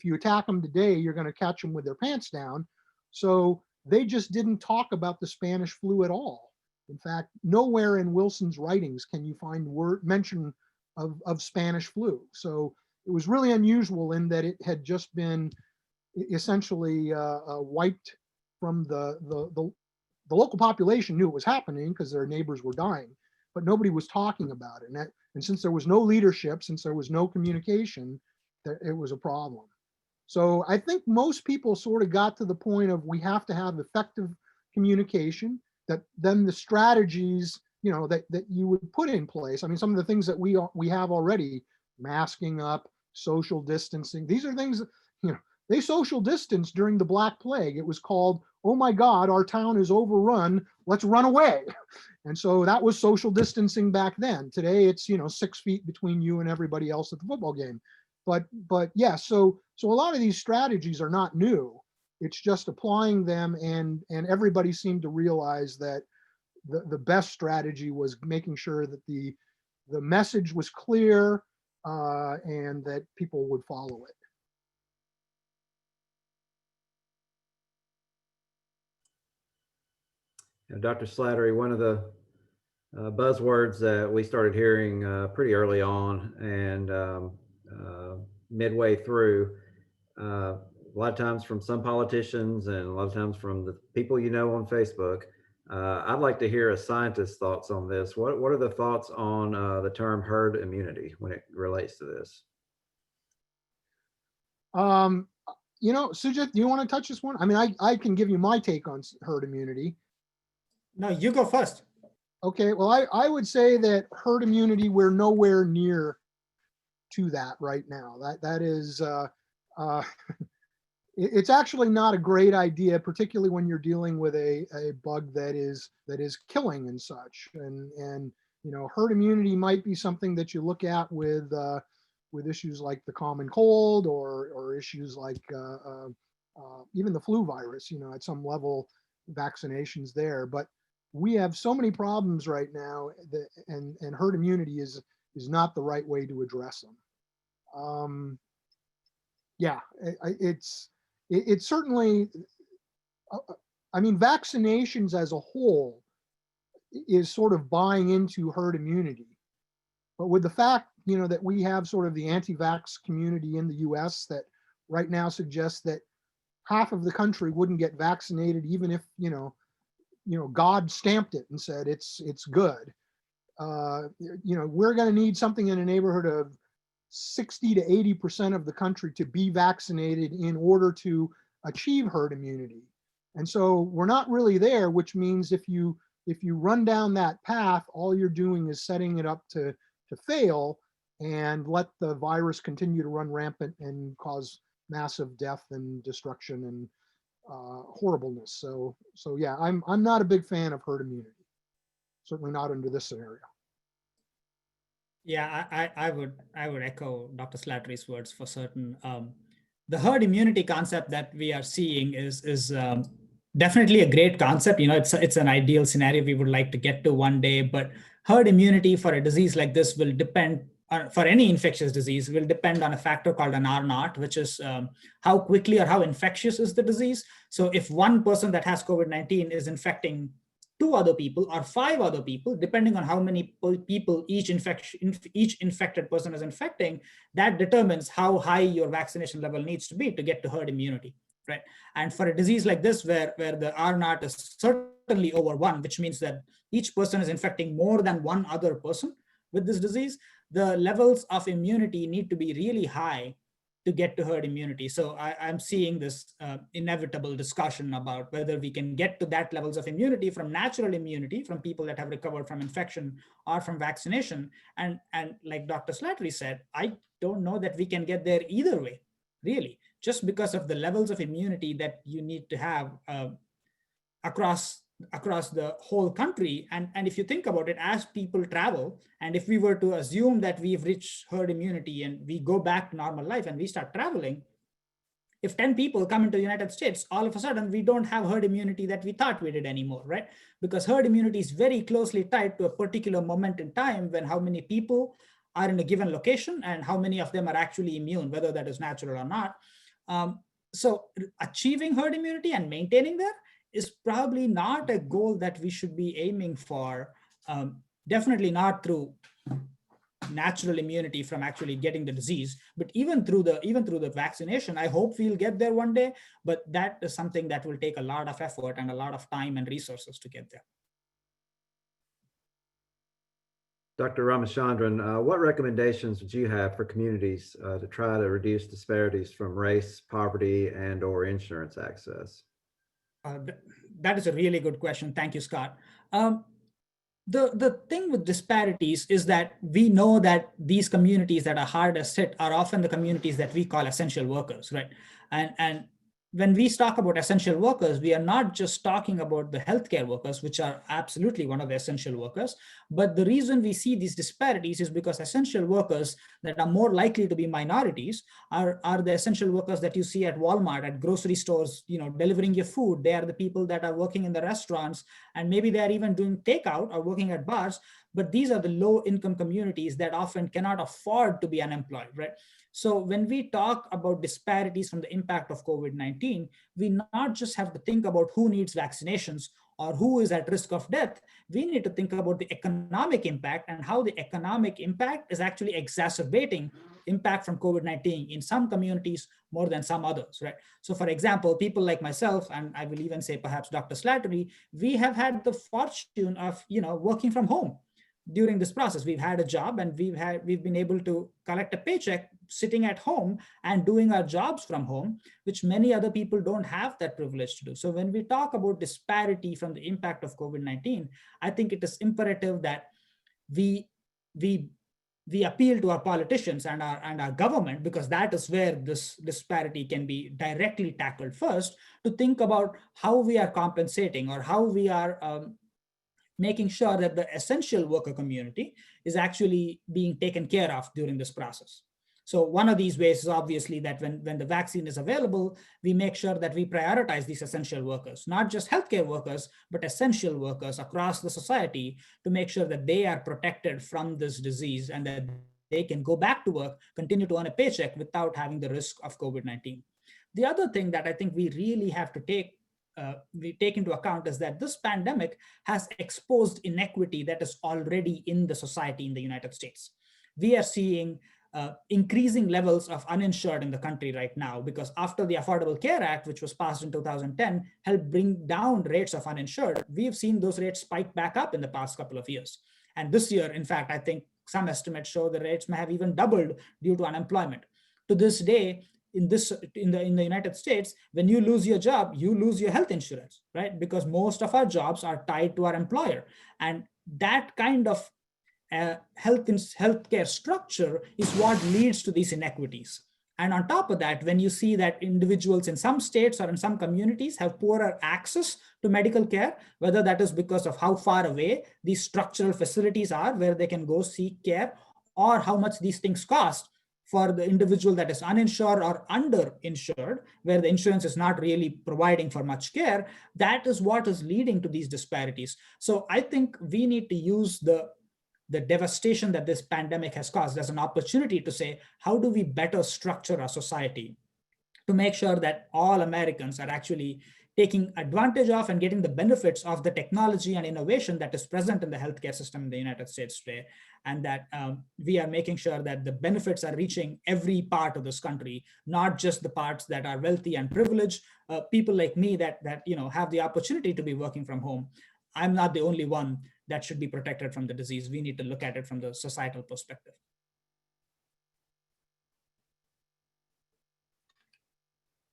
you attack them today, you're going to catch them with their pants down. So they just didn't talk about the Spanish flu at all. In fact, nowhere in Wilson's writings can you find mention of Spanish flu. So it was really unusual in that it had just been essentially wiped from the local population. Knew it was happening because their neighbors were dying, but nobody was talking about it. And since there was no leadership, since there was no communication, it was a problem. So I think most people sort of got to the point of we have to have effective communication, that then the strategies, that you would put in place. I mean, some of the things that we have already, masking up, social distancing, these are things, they social distanced during the Black Plague. It was called, oh my God, our town is overrun, let's run away. And so that was social distancing back then. Today it's 6 feet between you and everybody else at the football game. But yeah, so a lot of these strategies are not new. It's just applying them, and everybody seemed to realize that the best strategy was making sure that the message was clear and that people would follow it. Dr. Slattery, one of the buzzwords that we started hearing pretty early on and midway through, a lot of times from some politicians and a lot of times from the people on Facebook. I'd like to hear a scientist's thoughts on this. What are the thoughts on the term herd immunity when it relates to this? Sujith, do you want to touch this one? I mean, I can give you my take on herd immunity. No, you go first. Okay, well, I would say that herd immunity, we're nowhere near to that right now. That is, it's actually not a great idea, particularly when you're dealing with a bug that is killing and such. And herd immunity might be something that you look at with issues like the common cold or issues like even the flu virus. At some level, vaccinations there, but we have so many problems right now and herd immunity is not the right way to address them. Yeah, it's certainly, I mean, vaccinations as a whole is sort of buying into herd immunity. But with the fact, that we have sort of the anti-vax community in the US that right now suggests that half of the country wouldn't get vaccinated even if, God stamped it and said it's good. We're going to need something in the neighborhood of 60 to 80% of the country to be vaccinated in order to achieve herd immunity. And so we're not really there, which means if you run down that path, all you're doing is setting it up to fail and let the virus continue to run rampant and cause massive death and destruction and horribleness. So yeah, I'm not a big fan of herd immunity. Certainly not under this scenario. Yeah, I would echo Dr. Slattery's words for certain. The herd immunity concept that we are seeing is definitely a great concept. It's an ideal scenario we would like to get to one day. But herd immunity for a disease like this will depend for any infectious disease will depend on a factor called an R0, which is how quickly or how infectious is the disease. So if one person that has COVID-19 is infecting 2 other people or 5 other people, depending on how many people each infected person is infecting, that determines how high your vaccination level needs to be to get to herd immunity, right? And for a disease like this, where the R0 is certainly over 1, which means that each person is infecting more than one other person with this disease, the levels of immunity need to be really high to get to herd immunity. So I'm seeing this inevitable discussion about whether we can get to that levels of immunity from natural immunity from people that have recovered from infection or from vaccination. And like Dr. Slattery said, I don't know that we can get there either way, really, just because of the levels of immunity that you need to have across the whole country. And if you think about it, as people travel, and if we were to assume that we've reached herd immunity and we go back to normal life and we start traveling, if 10 people come into the United States, all of a sudden we don't have herd immunity that we thought we did anymore, right? Because herd immunity is very closely tied to a particular moment in time when how many people are in a given location and how many of them are actually immune, whether that is natural or not. So achieving herd immunity and maintaining that is probably not a goal that we should be aiming for. Definitely not through natural immunity from actually getting the disease, but even through the vaccination. I hope we'll get there one day, but that is something that will take a lot of effort and a lot of time and resources to get there. Dr. Ramachandran, what recommendations would you have for communities to try to reduce disparities from race, poverty, and or insurance access? That is a really good question. Thank you, Scott. The thing with disparities is that we know that these communities that are hardest hit are often the communities that we call essential workers, right? And when we talk about essential workers, we are not just talking about the healthcare workers, which are absolutely one of the essential workers, but the reason we see these disparities is because essential workers that are more likely to be minorities are the essential workers that you see at Walmart, at grocery stores, delivering your food. They are the people that are working in the restaurants, and maybe they are even doing takeout or working at bars, but these are the low income communities that often cannot afford to be unemployed, right? So when we talk about disparities from the impact of COVID-19, we not just have to think about who needs vaccinations or who is at risk of death. We need to think about the economic impact and how the economic impact is actually exacerbating impact from COVID-19 in some communities more than some others, right? So for example, people like myself, and I will even say perhaps Dr. Slattery, we have had the fortune of working from home. During this process, we've had a job and we've been able to collect a paycheck sitting at home and doing our jobs from home, which many other people don't have that privilege to do. So when we talk about disparity from the impact of COVID-19, I think it is imperative that we appeal to our politicians and our government, because that is where this disparity can be directly tackled first, to think about how we are compensating or how we are making sure that the essential worker community is actually being taken care of during this process. So one of these ways is obviously that when the vaccine is available, we make sure that we prioritize these essential workers, not just healthcare workers, but essential workers across the society, to make sure that they are protected from this disease and that they can go back to work, continue to earn a paycheck without having the risk of COVID-19. The other thing that I think we really have to take into account is that this pandemic has exposed inequity that is already in the society in the United States. We are seeing increasing levels of uninsured in the country right now, because after the Affordable Care Act, which was passed in 2010, helped bring down rates of uninsured, we've seen those rates spike back up in the past couple of years. And this year, in fact, I think some estimates show the rates may have even doubled due to unemployment. To this day, in the United States, when you lose your job, you lose your health insurance, right? Because most of our jobs are tied to our employer. And that kind of healthcare structure is what leads to these inequities. And on top of that, when you see that individuals in some states or in some communities have poorer access to medical care, whether that is because of how far away these structural facilities are where they can go seek care, or how much these things cost for the individual that is uninsured or underinsured, where the insurance is not really providing for much care, that is what is leading to these disparities. So I think we need to use the devastation that this pandemic has caused as an opportunity to say, how do we better structure our society to make sure that all Americans are actually taking advantage of and getting the benefits of the technology and innovation that is present in the healthcare system in the United States today, and that we are making sure that the benefits are reaching every part of this country, not just the parts that are wealthy and privileged. People like me that have the opportunity to be working from home. I'm not the only one that should be protected from the disease. We need to look at it from the societal perspective.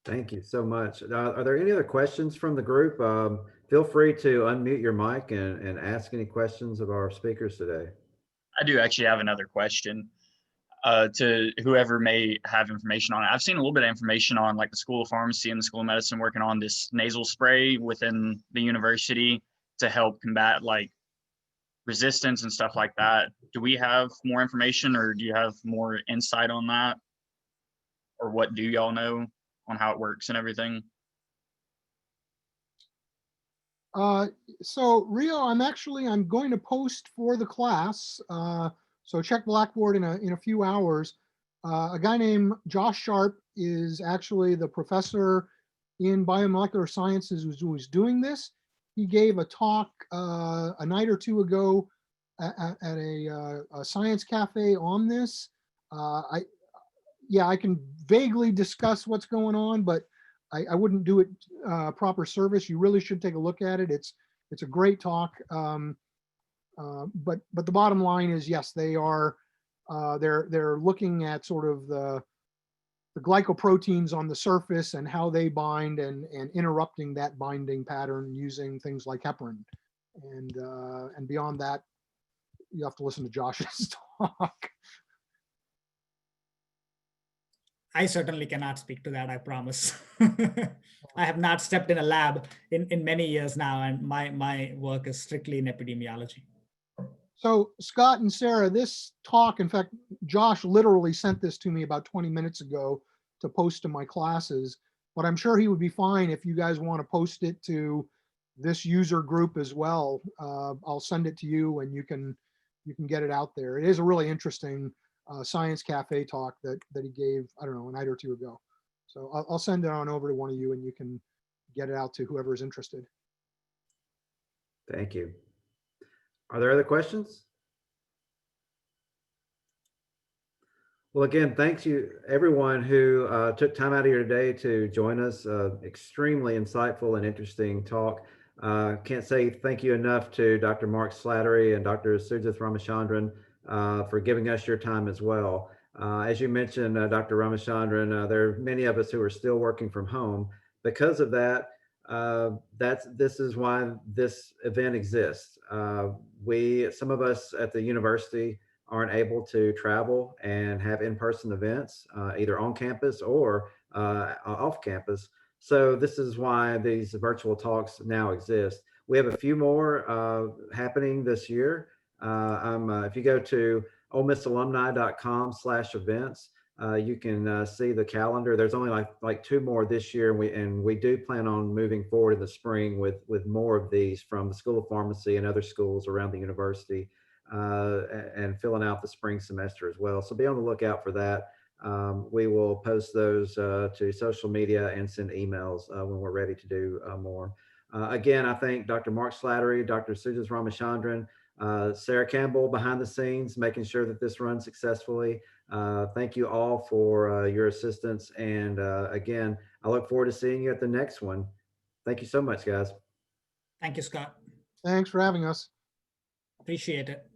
Thank you so much. Are there any other questions from the group? Feel free to unmute your mic and ask any questions of our speakers today. I do actually have another question. to whoever may have information on it. I've seen a little bit of information on like the School of Pharmacy and the School of Medicine working on this nasal spray within the university to help combat like resistance and stuff like that. Do we have more information, or do you have more insight on that? Or what do y'all know on how it works and everything? So Rio, I'm going to post for the class. So check Blackboard in a few hours. A guy named Josh Sharp is actually the professor in biomolecular sciences who's doing this. He gave a talk a night or two ago at a science cafe on this. I can vaguely discuss what's going on, but I wouldn't do it proper service. You really should take a look at it. It's a great talk. But the bottom line is, yes, they are they're looking at sort of the glycoproteins on the surface and how they bind and interrupting that binding pattern using things like heparin. And beyond that, you have to listen to Josh's talk. I certainly cannot speak to that, I promise. I have not stepped in a lab in many years now, and my work is strictly in epidemiology. So Scott and Sarah, this talk, in fact, Josh literally sent this to me about 20 minutes ago to post to my classes, but I'm sure he would be fine if you guys want to post it to this user group as well. I'll send it to you and you can get it out there. It is a really interesting science cafe talk that he gave, I don't know, a night or two ago. So I'll send it on over to one of you and you can get it out to whoever's interested. Thank you. Are there other questions? Well, again, thanks you everyone who took time out of your day to join us. Extremely insightful and interesting talk. Can't say thank you enough to Dr. Marc Slattery and Dr. Sujith Ramachandran for giving us your time as well. As you mentioned, Dr. Ramachandran, there are many of us who are still working from home. Because of that, this is why this event exists. Some of us at the university aren't able to travel and have in-person events, either on campus or off campus. So this is why these virtual talks now exist. We have a few more happening this year. If you go to olemissalumni.com/events, you can see the calendar. There's only like 2 more this year, and we do plan on moving forward in the spring with more of these from the School of Pharmacy and other schools around the university, and filling out the spring semester as well. So be on the lookout for that. We will post those to social media and send emails when we're ready to do more. Again, I thank Dr. Marc Slattery, Dr. Sujith Ramachandran, Sarah Campbell behind the scenes, making sure that this runs successfully. Thank you all for your assistance. And again, I look forward to seeing you at the next one. Thank you so much, guys. Thank you, Scott. Thanks for having us. Appreciate it.